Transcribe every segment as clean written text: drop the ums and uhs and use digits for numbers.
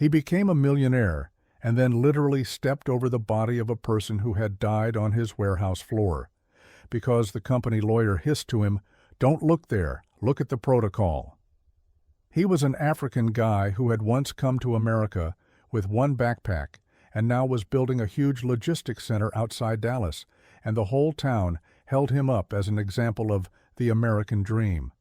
He became a millionaire and then literally stepped over the body of a person who had died on his warehouse floor, because the company lawyer hissed to him, "Don't look there, look at the protocol." He was an African guy who had once come to America with one backpack and now was building a huge logistics center outside Dallas, and the whole town held him up as an example of the American dream.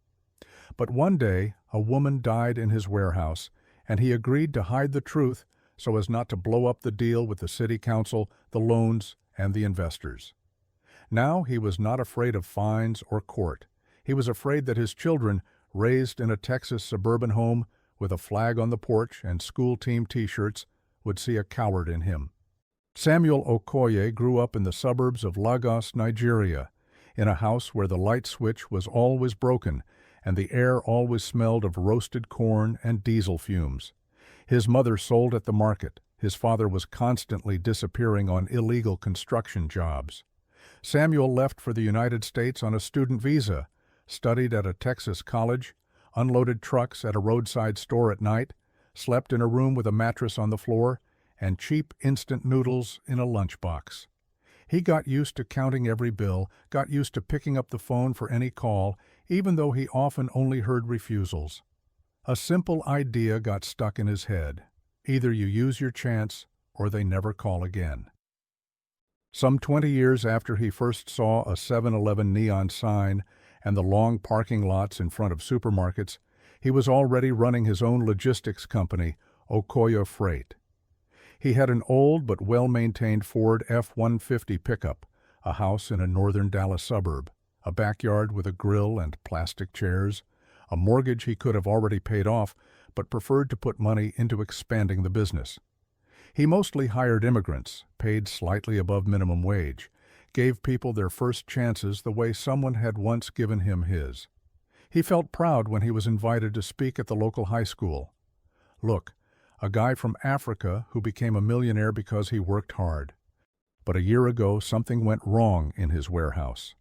But one day, a woman died in his warehouse, and he agreed to hide the truth so as not to blow up the deal with the city council, the loans, and the investors. Now he was not afraid of fines or court. He was afraid that his children, raised in a Texas suburban home with a flag on the porch and school team T-shirts, would see a coward in him. Samuel Okoye grew up in the suburbs of Lagos, Nigeria, in a house where the light switch was always broken and the air always smelled of roasted corn and diesel fumes. His mother sold at the market. His father was constantly disappearing on illegal construction jobs. Samuel left for the United States on a student visa, studied at a Texas college, unloaded trucks at a roadside store at night, slept in a room with a mattress on the floor, and cheap instant noodles in a lunchbox. He got used to counting every bill, got used to picking up the phone for any call, even though he often only heard refusals. A simple idea got stuck in his head. Either you use your chance, or they never call again. Some 20 years after he first saw a 7-Eleven neon sign and the long parking lots in front of supermarkets, he was already running his own logistics company, Okoye Freight. He had an old but well-maintained Ford F-150 pickup, a house in a northern Dallas suburb, a backyard with a grill and plastic chairs, a mortgage he could have already paid off but preferred to put money into expanding the business. He mostly hired immigrants, paid slightly above minimum wage, gave people their first chances the way someone had once given him his. He felt proud when he was invited to speak at the local high school. Look, a guy from Africa who became a millionaire because he worked hard. But a year ago, something went wrong in his warehouse.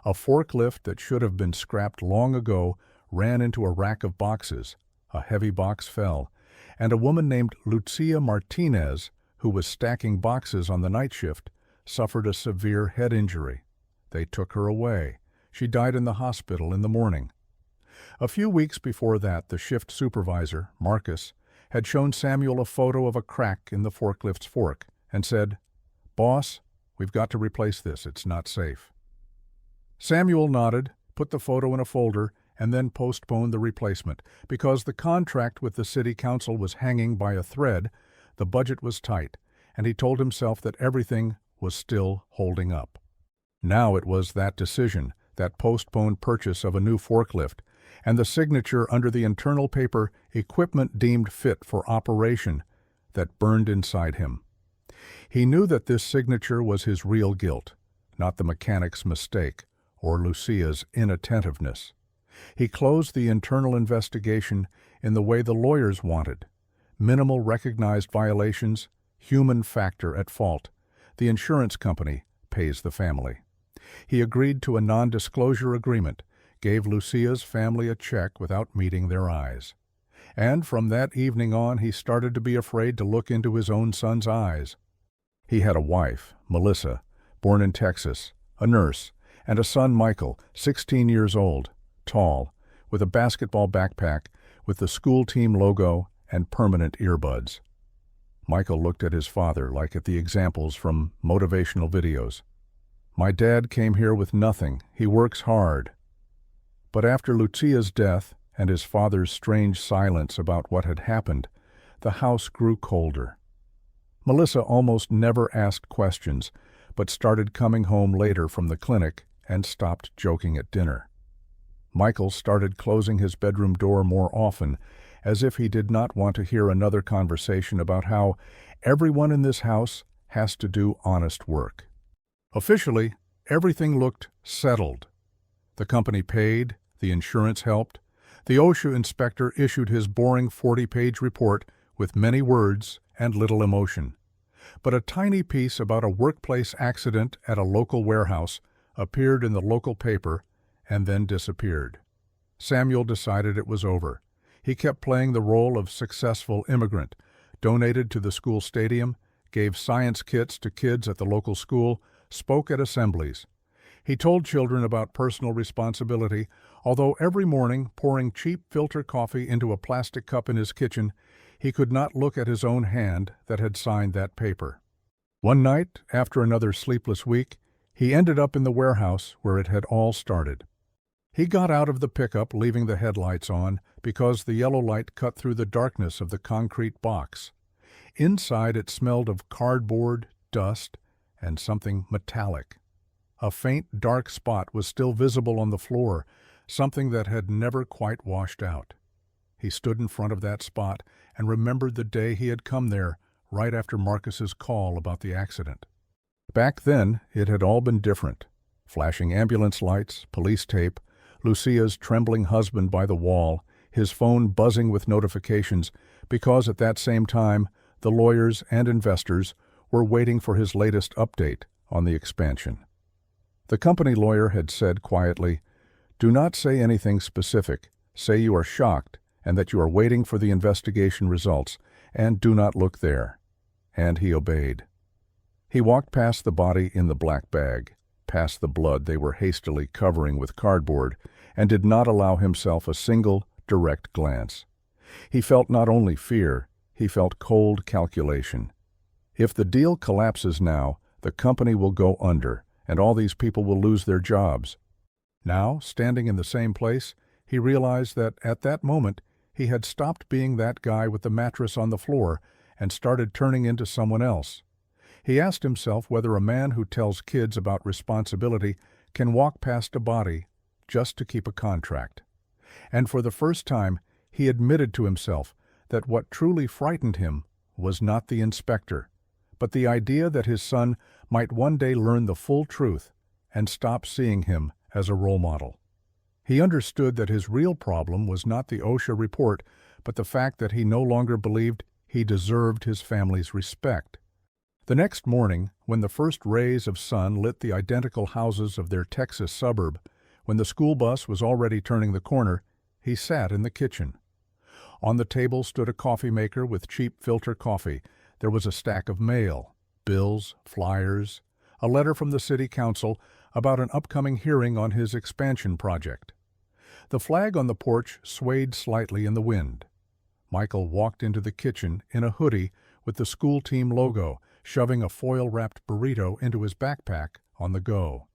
A forklift that should have been scrapped long ago ran into a rack of boxes. A heavy box fell, and a woman named Lucia Martinez, who was stacking boxes on the night shift, suffered a severe head injury. They took her away. She died in the hospital in the morning. A few weeks before that, the shift supervisor, Marcus, had shown Samuel a photo of a crack in the forklift's fork and said, "Boss, we've got to replace this. It's not safe." Samuel nodded, put the photo in a folder, and then postponed the replacement. Because the contract with the city council was hanging by a thread, the budget was tight, and he told himself that everything was still holding up. Now it was that decision, that postponed purchase of a new forklift, and the signature under the internal paper, "Equipment deemed fit for operation," that burned inside him. He knew that this signature was his real guilt, not the mechanic's mistake or Lucia's inattentiveness. He closed the internal investigation in the way the lawyers wanted. Minimal recognized violations, human factor at fault. The insurance company pays the family. He agreed to a non-disclosure agreement, gave Lucia's family a check without meeting their eyes. And from that evening on, he started to be afraid to look into his own son's eyes. He had a wife, Melissa, born in Texas, a nurse, and a son, Michael, 16 years old, tall, with a basketball backpack, with the school team logo and permanent earbuds. Michael looked at his father like at the examples from motivational videos. "My dad came here with nothing. He works hard." But after Lucia's death and his father's strange silence about what had happened, the house grew colder. Melissa almost never asked questions, but started coming home later from the clinic and stopped joking at dinner. Michael started closing his bedroom door more often, as if he did not want to hear another conversation about how everyone in this house has to do honest work. Officially, everything looked settled. The company paid, the insurance helped, the OSHA inspector issued his boring 40-page report with many words and little emotion. But a tiny piece about a workplace accident at a local warehouse appeared in the local paper and then disappeared. Samuel decided it was over. He kept playing the role of successful immigrant, donated to the school stadium, gave science kits to kids at the local school, spoke at assemblies. He told children about personal responsibility, although every morning, pouring cheap filter coffee into a plastic cup in his kitchen, he could not look at his own hand that had signed that paper. One night, after another sleepless week, he ended up in the warehouse where it had all started. He got out of the pickup, leaving the headlights on, because the yellow light cut through the darkness of the concrete box. Inside it smelled of cardboard, dust, and something metallic. A faint, dark spot was still visible on the floor, something that had never quite washed out. He stood in front of that spot and remembered the day he had come there, right after Marcus's call about the accident. Back then, it had all been different. Flashing ambulance lights, police tape, Lucia's trembling husband by the wall, his phone buzzing with notifications, because at that same time, the lawyers and investors were waiting for his latest update on the expansion. The company lawyer had said quietly, "Do not say anything specific. Say you are shocked and that you are waiting for the investigation results, and do not look there." And he obeyed. He walked past the body in the black bag, past the blood they were hastily covering with cardboard, and did not allow himself a single direct glance. He felt not only fear, he felt cold calculation. If the deal collapses now, the company will go under, and all these people will lose their jobs. Now, standing in the same place, he realized that at that moment he had stopped being that guy with the mattress on the floor and started turning into someone else. He asked himself whether a man who tells kids about responsibility can walk past a body just to keep a contract. And for the first time, he admitted to himself that what truly frightened him was not the inspector, but the idea that his son might one day learn the full truth and stop seeing him as a role model. He understood that his real problem was not the OSHA report, but the fact that he no longer believed he deserved his family's respect. The next morning, when the first rays of sun lit the identical houses of their Texas suburb, when the school bus was already turning the corner, he sat in the kitchen. On the table stood a coffee maker with cheap filter coffee. There was a stack of mail, bills, flyers, a letter from the city council about an upcoming hearing on his expansion project. The flag on the porch swayed slightly in the wind. Michael walked into the kitchen in a hoodie with the school team logo, shoving a foil-wrapped burrito into his backpack on the go.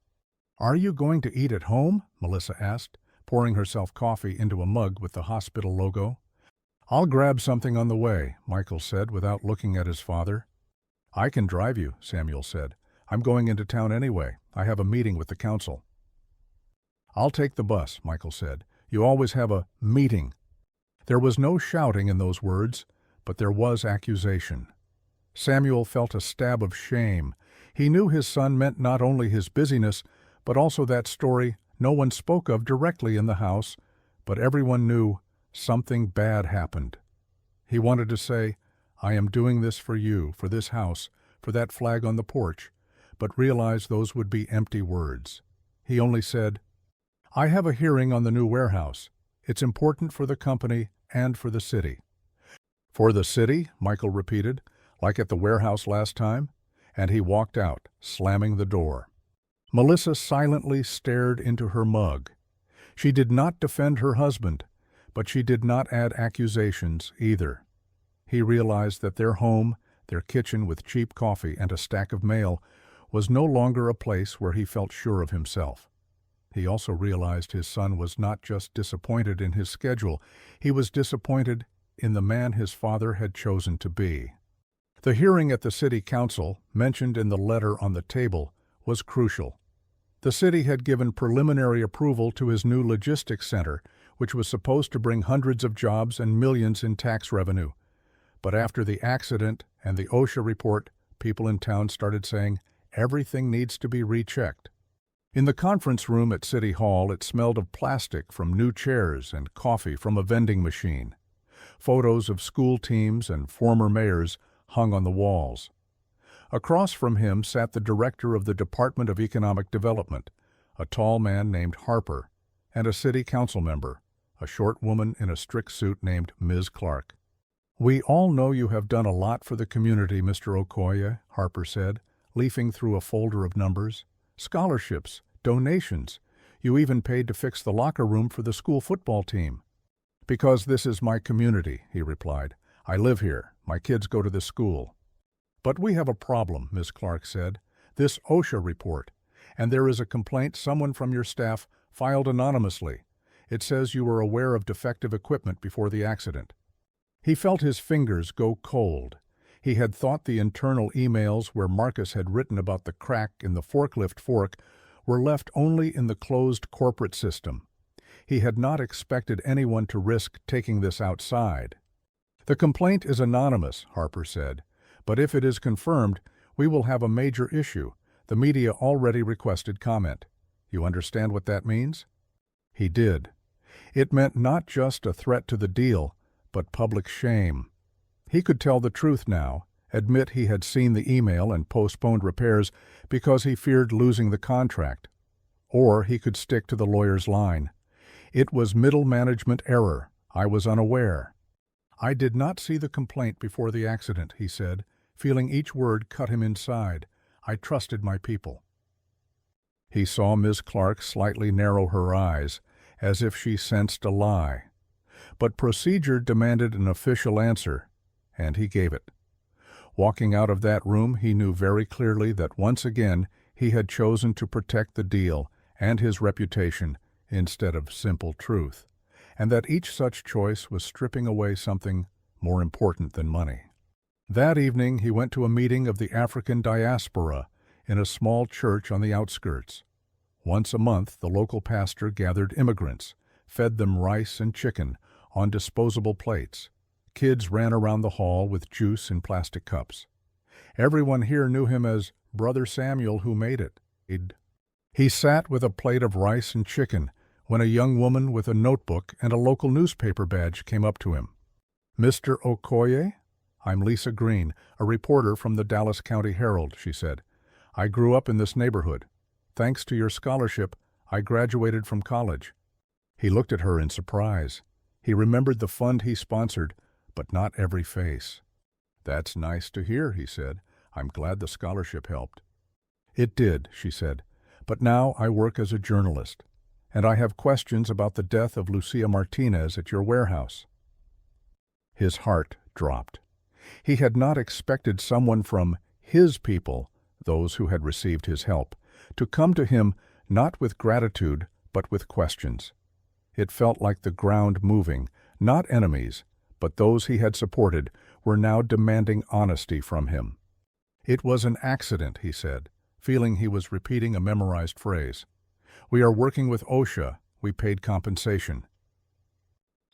"Are you going to eat at home?" Melissa asked, pouring herself coffee into a mug with the hospital logo. "I'll grab something on the way," Michael said without looking at his father. "I can drive you," Samuel said. "I'm going into town anyway. I have a meeting with the council." "I'll take the bus," Michael said. "You always have a meeting." There was no shouting in those words, but there was accusation. Samuel felt a stab of shame. He knew his son meant not only his busyness, but also that story no one spoke of directly in the house, but everyone knew something bad happened. He wanted to say, "I am doing this for you, for this house, for that flag on the porch," but realized those would be empty words. He only said, "I have a hearing on the new warehouse. It's important for the company and for the city." "For the city?" Michael repeated, "like at the warehouse last time?" And he walked out, slamming the door. Melissa silently stared into her mug. She did not defend her husband, but she did not add accusations either. He realized that their home, their kitchen with cheap coffee and a stack of mail, was no longer a place where he felt sure of himself. He also realized his son was not just disappointed in his schedule, he was disappointed in the man his father had chosen to be. The hearing at the city council, mentioned in the letter on the table, was crucial. The city had given preliminary approval to his new logistics center, which was supposed to bring hundreds of jobs and millions in tax revenue. But after the accident and the OSHA report, people in town started saying everything needs to be rechecked. In the conference room at City Hall, it smelled of plastic from new chairs and coffee from a vending machine. Photos of school teams and former mayors hung on the walls. Across from him sat the director of the Department of Economic Development, a tall man named Harper, and a city council member, a short woman in a strict suit named Ms. Clark. "We all know you have done a lot for the community, Mr. Okoye," Harper said, leafing through a folder of numbers. "Scholarships, donations. You even paid to fix the locker room for the school football team." "Because this is my community," he replied. "I live here. My kids go to this school." "But we have a problem," Ms. Clark said. "This OSHA report. And there is a complaint someone from your staff filed anonymously. It says you were aware of defective equipment before the accident." He felt his fingers go cold. He had thought the internal emails where Marcus had written about the crack in the forklift fork were left only in the closed corporate system. He had not expected anyone to risk taking this outside. "The complaint is anonymous," Harper said, "but if it is confirmed, we will have a major issue. The media already requested comment. You understand what that means?" He did. It meant not just a threat to the deal, but public shame. He could tell the truth now, admit he had seen the email and postponed repairs because he feared losing the contract. Or he could stick to the lawyer's line. "It was middle management error. I was unaware." "I did not see the complaint before the accident," he said, feeling each word cut him inside. "I trusted my people." He saw Ms. Clark slightly narrow her eyes, as if she sensed a lie. But procedure demanded an official answer, and he gave it. Walking out of that room, he knew very clearly that once again he had chosen to protect the deal and his reputation instead of simple truth, and that each such choice was stripping away something more important than money. That evening he went to a meeting of the African diaspora in a small church on the outskirts. Once a month the local pastor gathered immigrants, fed them rice and chicken on disposable plates. Kids ran around the hall with juice in plastic cups. Everyone here knew him as Brother Samuel who made it. He sat with a plate of rice and chicken when a young woman with a notebook and a local newspaper badge came up to him. "Mr. Okoye? I'm Lisa Green, a reporter from the Dallas County Herald," she said. "I grew up in this neighborhood. Thanks to your scholarship, I graduated from college." He looked at her in surprise. He remembered the fund he sponsored, but not every face. "That's nice to hear," he said. "I'm glad the scholarship helped." "It did," she said, "but now I work as a journalist, and I have questions about the death of Lucia Martinez at your warehouse." His heart dropped. He had not expected someone from his people, those who had received his help, to come to him not with gratitude but with questions. It felt like the ground moving. Not enemies, but those he had supported, were now demanding honesty from him. "It was an accident," he said, feeling he was repeating a memorized phrase. "We are working with OSHA. We paid compensation."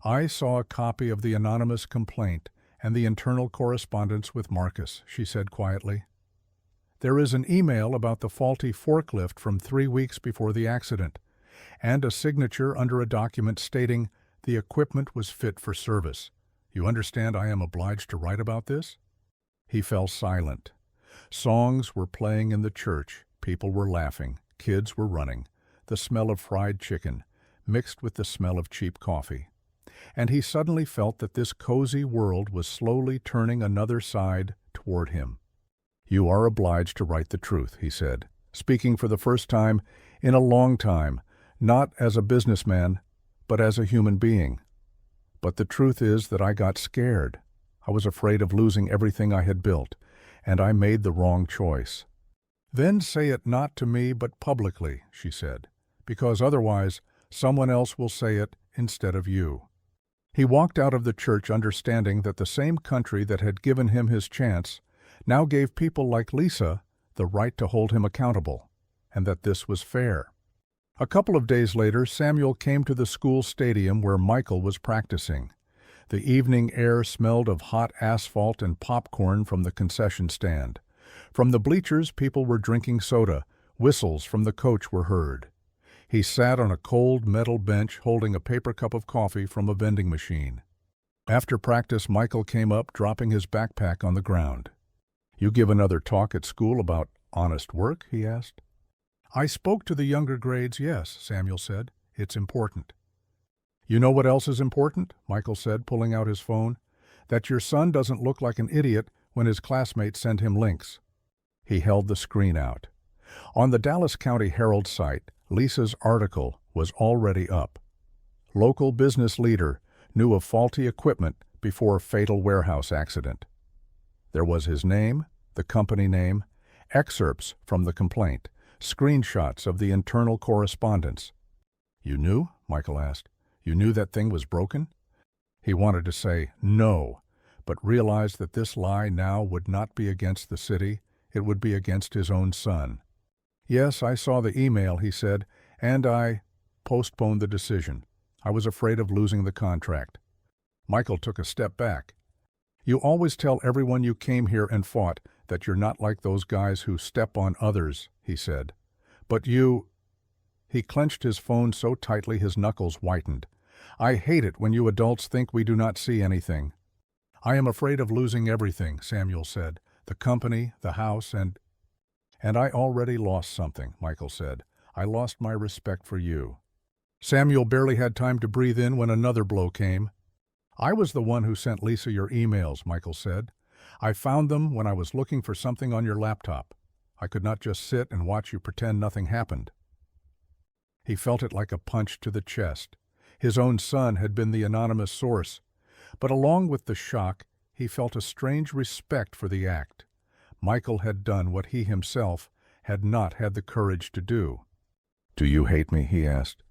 "I saw a copy of the anonymous complaint and the internal correspondence with Marcus," she said quietly. "There is an email about the faulty forklift from 3 weeks before the accident, and a signature under a document stating the equipment was fit for service. You understand I am obliged to write about this?" He fell silent. Songs were playing in the church, people were laughing, kids were running, the smell of fried chicken, mixed with the smell of cheap coffee. And he suddenly felt that this cozy world was slowly turning another side toward him. "You are obliged to write the truth," he said, speaking for the first time in a long time, not as a businessman, but as a human being. "But the truth is that I got scared. I was afraid of losing everything I had built, and I made the wrong choice." "Then say it not to me but publicly," she said, "because otherwise someone else will say it instead of you." He walked out of the church understanding that the same country that had given him his chance now gave people like Lisa the right to hold him accountable, and that this was fair. A couple of days later, Samuel came to the school stadium where Michael was practicing. The evening air smelled of hot asphalt and popcorn from the concession stand. From the bleachers, people were drinking soda. Whistles from the coach were heard. He sat on a cold metal bench holding a paper cup of coffee from a vending machine. After practice, Michael came up, dropping his backpack on the ground. "You give another talk at school about honest work?" he asked. "I spoke to the younger grades, yes," Samuel said. "It's important." "You know what else is important?" Michael said, pulling out his phone. That your son doesn't look like an idiot when his classmates send him links." He held the screen out. On the Dallas County Herald site, Lisa's article was already up. Local business leader knew of faulty equipment before fatal warehouse accident. There was his name, the company name, excerpts from the complaint, screenshots of the internal correspondence. "You knew?" Michael asked. "You knew that thing was broken?" He wanted to say no, but realized that this lie now would not be against the city, it would be against his own son. "Yes, I saw the email," he said, "and I postponed the decision. I was afraid of losing the contract." Michael took a step back. "You always tell everyone you came here and fought that you're not like those guys who step on others," he said. "But you—" He clenched his phone so tightly his knuckles whitened. "I hate it when you adults think we do not see anything." "I am afraid of losing everything," Samuel said. "The company, the house, and—" "And I already lost something," Michael said. "I lost my respect for you." Samuel barely had time to breathe in when another blow came. "I was the one who sent Lisa your emails," Michael said. "I found them when I was looking for something on your laptop. I could not just sit and watch you pretend nothing happened." He felt it like a punch to the chest. His own son had been the anonymous source. But along with the shock, he felt a strange respect for the act. Michael had done what he himself had not had the courage to do. "Do you hate me?" he asked.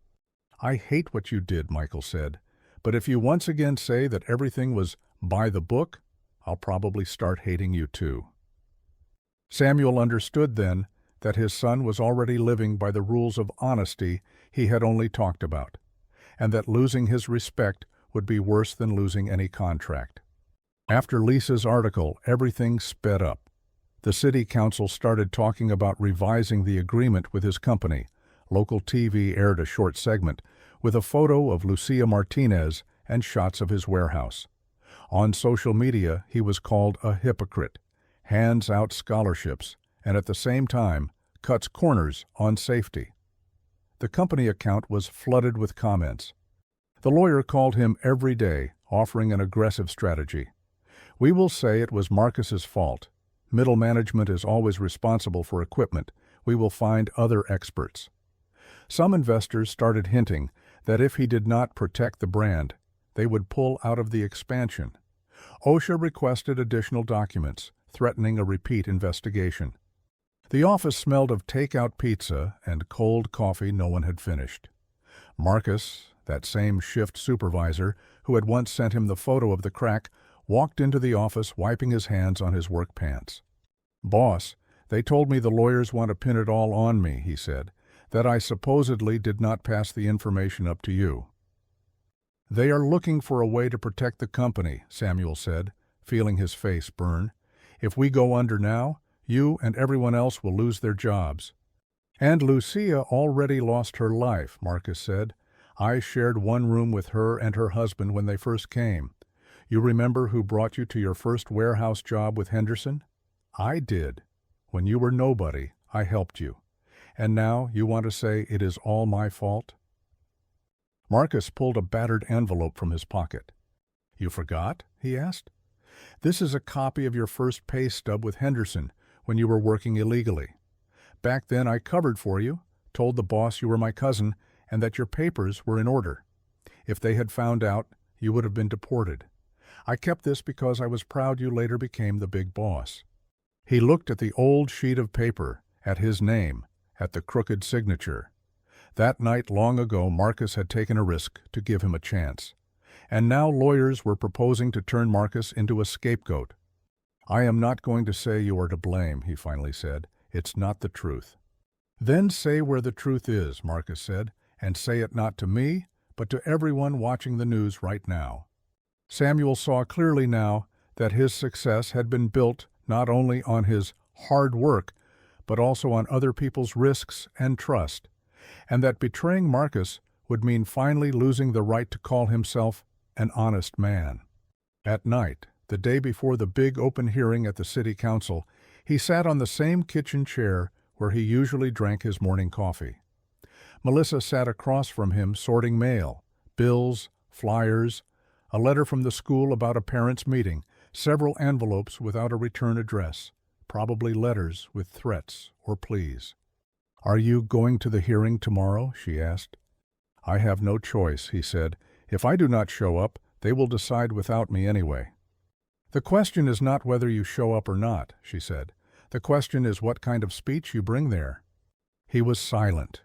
"I hate what you did," Michael said. "But if you once again say that everything was by the book, I'll probably start hating you too." Samuel understood then that his son was already living by the rules of honesty he had only talked about, and that losing his respect would be worse than losing any contract. After Lisa's article, everything sped up. The city council started talking about revising the agreement with his company. Local TV aired a short segment with a photo of Lucia Martinez and shots of his warehouse. On social media, he was called a hypocrite, hands out scholarships, and at the same time, cuts corners on safety. The company account was flooded with comments. The lawyer called him every day, offering an aggressive strategy. "We will say it was Marcus's fault. Middle management is always responsible for equipment. We will find other experts." Some investors started hinting that if he did not protect the brand, they would pull out of the expansion. OSHA requested additional documents, threatening a repeat investigation. The office smelled of takeout pizza and cold coffee no one had finished. Marcus, that same shift supervisor who had once sent him the photo of the crack, walked into the office wiping his hands on his work pants. "Boss, they told me the lawyers want to pin it all on me," he said, "that I supposedly did not pass the information up to you." "They are looking for a way to protect the company," Samuel said, feeling his face burn. "If we go under now, you and everyone else will lose their jobs." "And Lucia already lost her life," Marcus said. "I shared one room with her and her husband when they first came. You remember who brought you to your first warehouse job with Henderson? I did. When you were nobody, I helped you. And now you want to say it is all my fault?" Marcus pulled a battered envelope from his pocket. "You forgot?" he asked. "This is a copy of your first pay stub with Henderson when you were working illegally. Back then I covered for you, told the boss you were my cousin, and that your papers were in order. If they had found out, you would have been deported. I kept this because I was proud you later became the big boss." He looked at the old sheet of paper, at his name, at the crooked signature. That night long ago Marcus had taken a risk to give him a chance. And now lawyers were proposing to turn Marcus into a scapegoat. "I am not going to say you are to blame," he finally said. "It's not the truth." "Then say where the truth is," Marcus said, "and say it not to me, but to everyone watching the news right now." Samuel saw clearly now that his success had been built not only on his hard work, but also on other people's risks and trust, and that betraying Marcus would mean finally losing the right to call himself an honest man. At night, the day before the big open hearing at the city council, he sat on the same kitchen chair where he usually drank his morning coffee. Melissa sat across from him sorting mail, bills, flyers, A letter from the school about a parents' meeting, several envelopes without a return address, probably letters with threats or pleas. "Are you going to the hearing tomorrow?" she asked. "I have no choice," he said. "If I do not show up, they will decide without me anyway." "The question is not whether you show up or not," she said. "The question is what kind of speech you bring there." He was silent.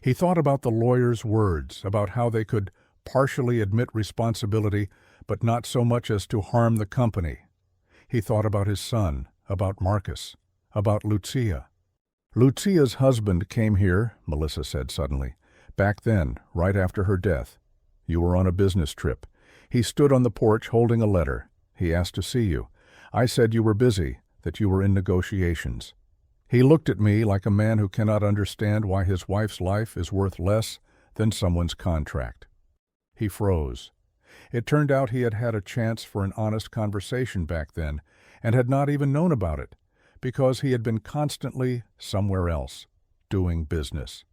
He thought about the lawyer's words, about how they could partially admit responsibility, but not so much as to harm the company. He thought about his son, about Marcus, about Lucia. "Lucia's husband came here," Melissa said suddenly. "Back then, right after her death. You were on a business trip. He stood on the porch holding a letter. He asked to see you. I said you were busy, that you were in negotiations. He looked at me like a man who cannot understand why his wife's life is worth less than someone's contract." He froze. It turned out he had had a chance for an honest conversation back then, and had not even known about it, because he had been constantly somewhere else, doing business.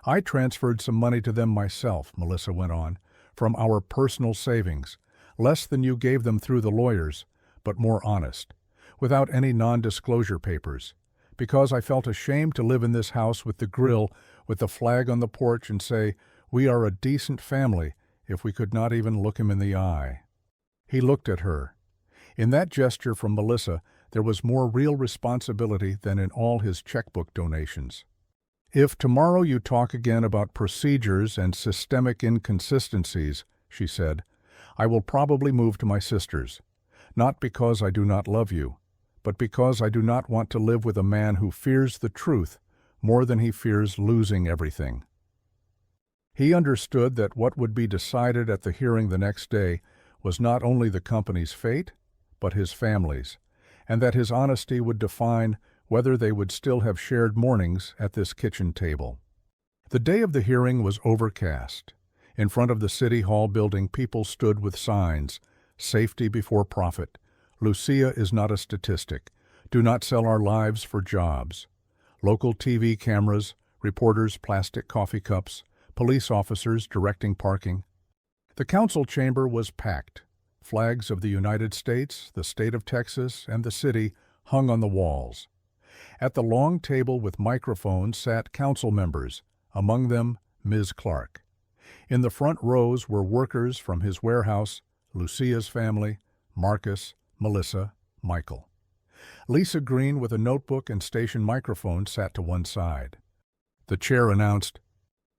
"I transferred some money to them myself," Melissa went on, "from our personal savings, less than you gave them through the lawyers, but more honest, without any non-disclosure papers, because I felt ashamed to live in this house with the grill, with the flag on the porch, and say, 'We are a decent family,' if we could not even look him in the eye." He looked at her. In that gesture from Melissa, there was more real responsibility than in all his checkbook donations. "If tomorrow you talk again about procedures and systemic inconsistencies," she said, "I will probably move to my sister's. Not because I do not love you, but because I do not want to live with a man who fears the truth more than he fears losing everything." He understood that what would be decided at the hearing the next day was not only the company's fate, but his family's, and that his honesty would define whether they would still have shared mornings at this kitchen table. The day of the hearing was overcast. In front of the City Hall building, people stood with signs, "Safety before profit," "Lucia is not a statistic," "Do not sell our lives for jobs." Local TV cameras, reporters' plastic coffee cups, police officers directing parking. The council chamber was packed. Flags of the United States, the state of Texas, and the city hung on the walls. At the long table with microphones sat council members, among them Ms. Clark. In the front rows were workers from his warehouse, Lucia's family, Marcus, Melissa, Michael. Lisa Green, with a notebook and station microphone, sat to one side. The chair announced,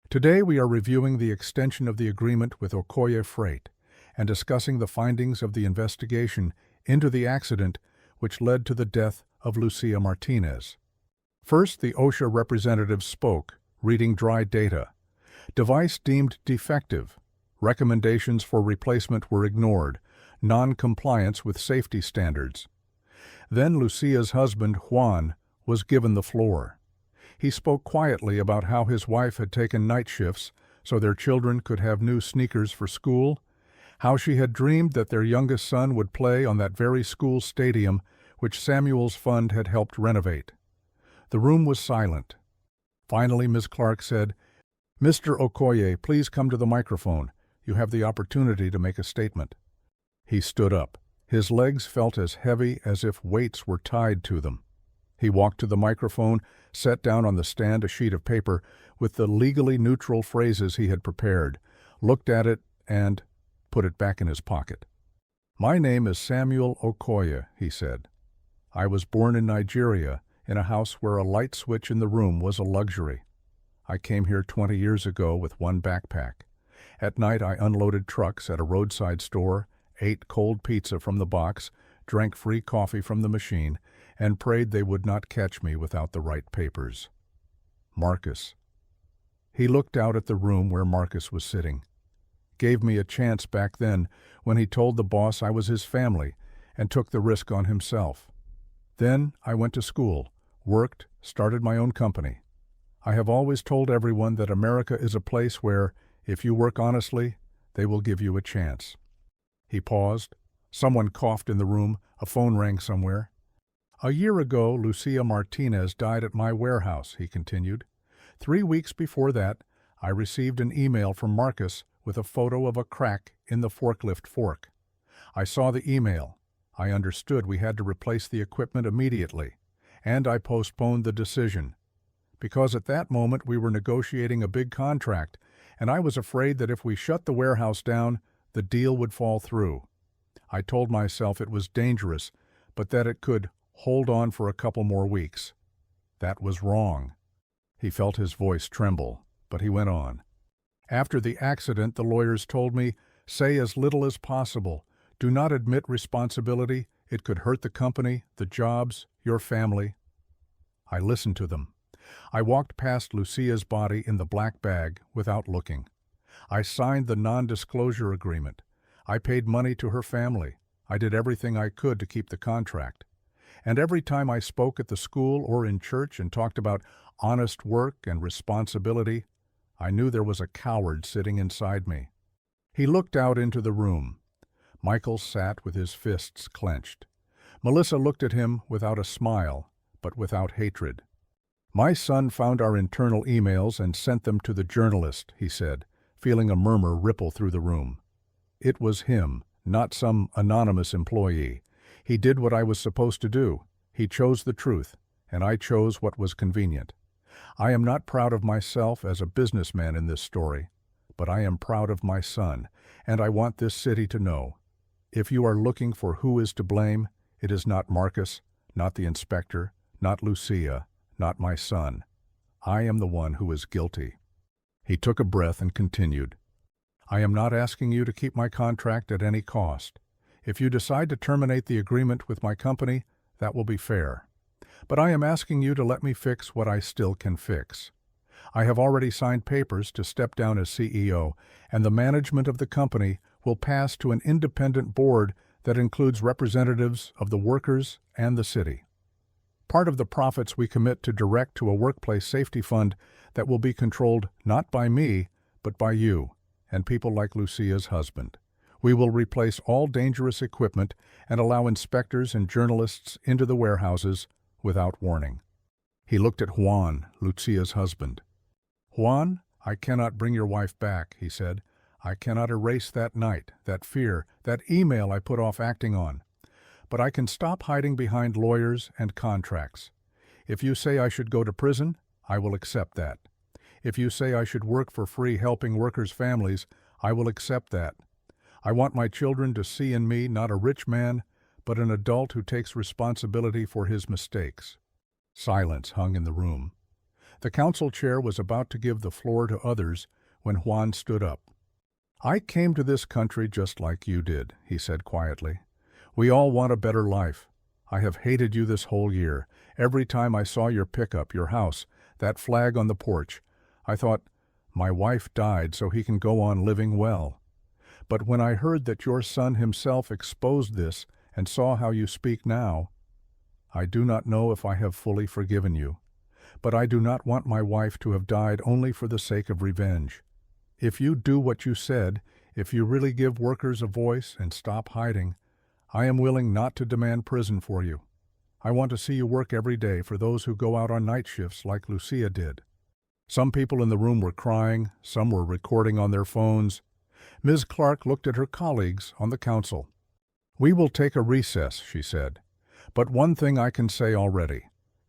"Today we are reviewing the extension of the agreement with Okoye Freight and discussing the findings of the investigation into the accident which led to the death of Lucia Martinez." First, the OSHA representative spoke, reading dry data. Device deemed defective. Recommendations for replacement were ignored. Non-compliance with safety standards. Then Lucia's husband, Juan, was given the floor. He spoke quietly about how his wife had taken night shifts so their children could have new sneakers for school, how she had dreamed that their youngest son would play on that very school stadium which Samuel's fund had helped renovate. The room was silent. Finally, Ms. Clark said, "Mr. Okoye, please come to the microphone. You have the opportunity to make a statement." He stood up. His legs felt as heavy as if weights were tied to them. He walked to the microphone, set down on the stand a sheet of paper with the legally neutral phrases he had prepared, looked at it, and put it back in his pocket. "My name is Samuel Okoye," he said. "I was born in Nigeria, in a house where a light switch in the room was a luxury. I came here 20 years ago with one backpack. At night I unloaded trucks at a roadside store, ate cold pizza from the box, drank free coffee from the machine, and prayed they would not catch me without the right papers. Marcus." He looked out at the room where Marcus was sitting. "Gave me a chance back then when he told the boss I was his family and took the risk on himself. Then I went to school, worked, started my own company. I have always told everyone that America is a place where, if you work honestly, they will give you a chance." He paused. Someone coughed in the room. A phone rang somewhere. "A year ago, Lucia Martinez died at my warehouse," he continued. 3 weeks before that, I received an email from Marcus with a photo of a crack in the forklift fork. I saw the email. I understood we had to replace the equipment immediately, and I postponed the decision, because at that moment we were negotiating a big contract, and I was afraid that if we shut the warehouse down, the deal would fall through. I told myself it was dangerous, but that it could hold on for a couple more weeks. That was wrong. He felt his voice tremble, but he went on. After the accident, the lawyers told me, say as little as possible. Do not admit responsibility. It could hurt the company, the jobs, your family. I listened to them. I walked past Lucia's body in the black bag without looking. I signed the non-disclosure agreement. I paid money to her family. I did everything I could to keep the contract. And every time I spoke at the school or in church and talked about honest work and responsibility, I knew there was a coward sitting inside me. He looked out into the room. Michael sat with his fists clenched. Melissa looked at him without a smile, but without hatred. My son found our internal emails and sent them to the journalist, he said, feeling a murmur ripple through the room. It was him, not some anonymous employee. He did what I was supposed to do. He chose the truth, and I chose what was convenient. I am not proud of myself as a businessman in this story, but I am proud of my son, and I want this city to know. If you are looking for who is to blame, it is not Marcus, not the inspector, not Lucia, not my son. I am the one who is guilty. He took a breath and continued. I am not asking you to keep my contract at any cost. If you decide to terminate the agreement with my company, that will be fair. But I am asking you to let me fix what I still can fix. I have already signed papers to step down as CEO, and the management of the company will pass to an independent board that includes representatives of the workers and the city. Part of the profits we commit to direct to a workplace safety fund that will be controlled not by me, but by you and people like Lucia's husband. We will replace all dangerous equipment and allow inspectors and journalists into the warehouses without warning. He looked at Juan, Lucia's husband. Juan, I cannot bring your wife back, he said. I cannot erase that night, that fear, that email I put off acting on. But I can stop hiding behind lawyers and contracts. If you say I should go to prison, I will accept that. If you say I should work for free helping workers' families, I will accept that. I want my children to see in me not a rich man, but an adult who takes responsibility for his mistakes. Silence hung in the room. The council chair was about to give the floor to others when Juan stood up. I came to this country just like you did, he said quietly. We all want a better life. I have hated you this whole year. Every time I saw your pickup, your house, that flag on the porch, I thought, my wife died so he can go on living well. But when I heard that your son himself exposed this and saw how you speak now, I do not know if I have fully forgiven you. But I do not want my wife to have died only for the sake of revenge. If you do what you said, if you really give workers a voice and stop hiding, I am willing not to demand prison for you. I want to see you work every day for those who go out on night shifts like Lucia did. Some people in the room were crying, some were recording on their phones. Ms. Clark looked at her colleagues on the council. We will take a recess, she said. But one thing I can say already.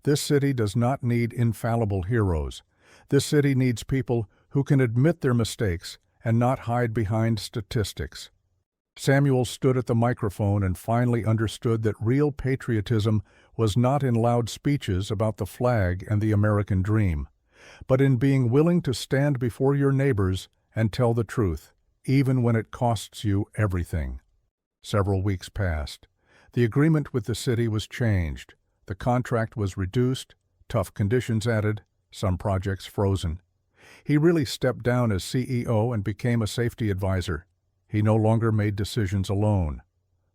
This city does not need infallible heroes. This city needs people who can admit their mistakes and not hide behind statistics. Samuel stood at the microphone and finally understood that real patriotism was not in loud speeches about the flag and the American dream, but in being willing to stand before your neighbors and tell the truth, even when it costs you everything. Several weeks passed. The agreement with the city was changed. The contract was reduced, tough conditions added, some projects frozen. He really stepped down as CEO and became a safety advisor. He no longer made decisions alone.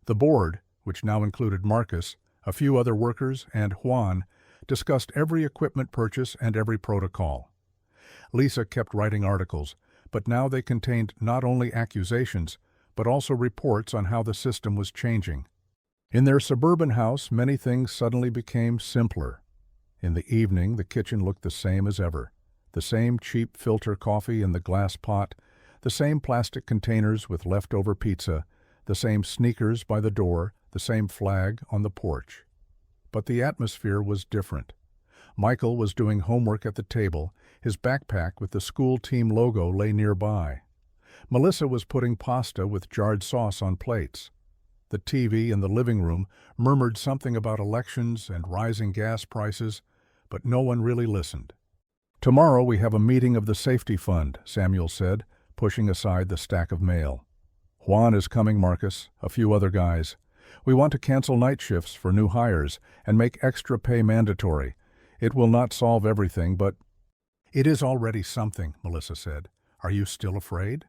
The board, which now included Marcus, a few other workers, and Juan, discussed every equipment purchase and every protocol. Lisa kept writing articles, but now they contained not only accusations, but also reports on how the system was changing. In their suburban house, many things suddenly became simpler. In the evening, the kitchen looked the same as ever. The same cheap filter coffee in the glass pot, The same plastic containers with leftover pizza, the same sneakers by the door, the same flag on the porch. But the atmosphere was different. Michael was doing homework at the table. His backpack with the school team logo lay nearby. Melissa was putting pasta with jarred sauce on plates. The TV in the living room murmured something about elections and rising gas prices, but no one really listened. "Tomorrow we have a meeting of the safety fund," Samuel said, pushing aside the stack of mail. "Juan is coming, Marcus, a few other guys. We want to cancel night shifts for new hires and make extra pay mandatory. It will not solve everything, but—" "It is already something," Melissa said. "Are you still afraid?"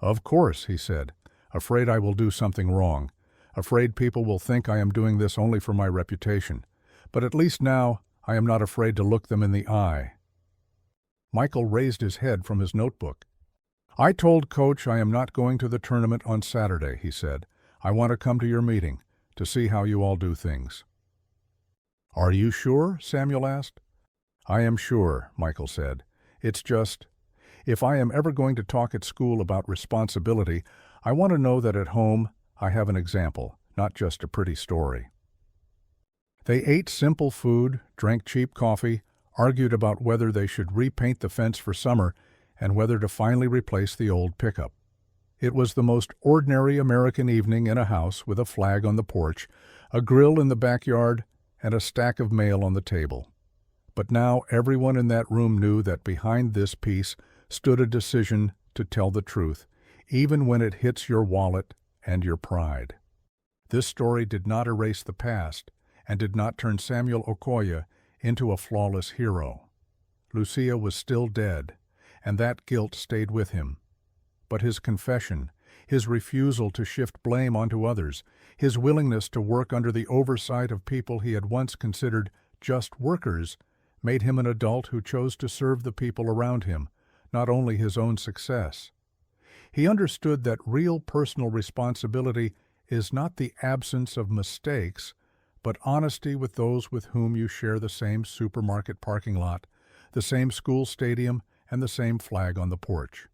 "Of course," he said. "Afraid I will do something wrong. Afraid people will think I am doing this only for my reputation. But at least now I am not afraid to look them in the eye." Michael raised his head from his notebook. "I told Coach I am not going to the tournament on Saturday," he said. "I want to come to your meeting, to see how you all do things." "Are you sure?" Samuel asked. "I am sure," Michael said. "It's just, if I am ever going to talk at school about responsibility, I want to know that at home I have an example, not just a pretty story." They ate simple food, drank cheap coffee, argued about whether they should repaint the fence for summer and whether to finally replace the old pickup. It was the most ordinary American evening in a house with a flag on the porch, a grill in the backyard, and a stack of mail on the table. But now everyone in that room knew that behind this piece stood a decision to tell the truth, even when it hits your wallet and your pride. This story did not erase the past and did not turn Samuel Okoye into a flawless hero. Lucia was still dead, and that guilt stayed with him. But his confession, his refusal to shift blame onto others, his willingness to work under the oversight of people he had once considered just workers, made him an adult who chose to serve the people around him, not only his own success. He understood that real personal responsibility is not the absence of mistakes, but honesty with those with whom you share the same supermarket parking lot, the same school stadium, and the same flag on the porch.